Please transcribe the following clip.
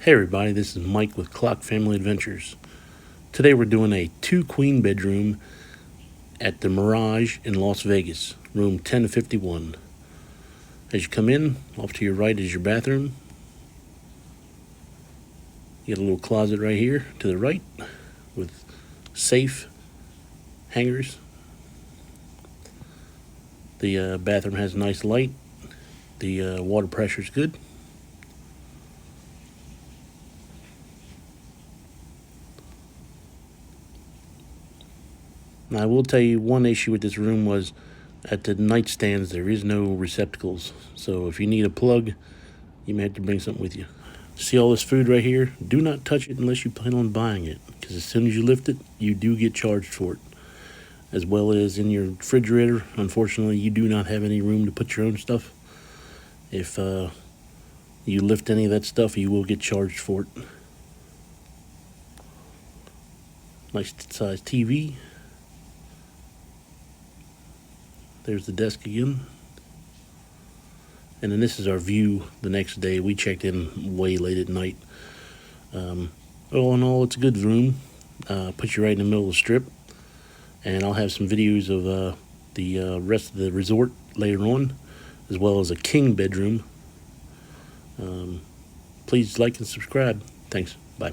Hey everybody, this is Mike with Clock Family Adventures. Today we're doing a 2-queen bedroom at the Mirage in Las Vegas, room 10-51. As you come in, off to your right is your bathroom. You got a little closet right here to the right with safe hangers. The bathroom has a nice light. The water pressure is good. Now, I will tell you one issue with this room was at the nightstands there is no receptacles. So if you need a plug, you may have to bring something with you. See all this food right here? Do not touch it unless you plan on buying it, because as soon as you lift it, you do get charged for it. As well as in your refrigerator, unfortunately, you do not have any room to put your own stuff. If you lift any of that stuff, you will get charged for it. Nice size TV. There's the desk again. And then this is our view the next day. We checked in way late at night. All in all, it's a good room. Puts you right in the middle of the strip. And I'll have some videos of the rest of the resort later on, as well as a king bedroom. Please like and subscribe. Thanks. Bye.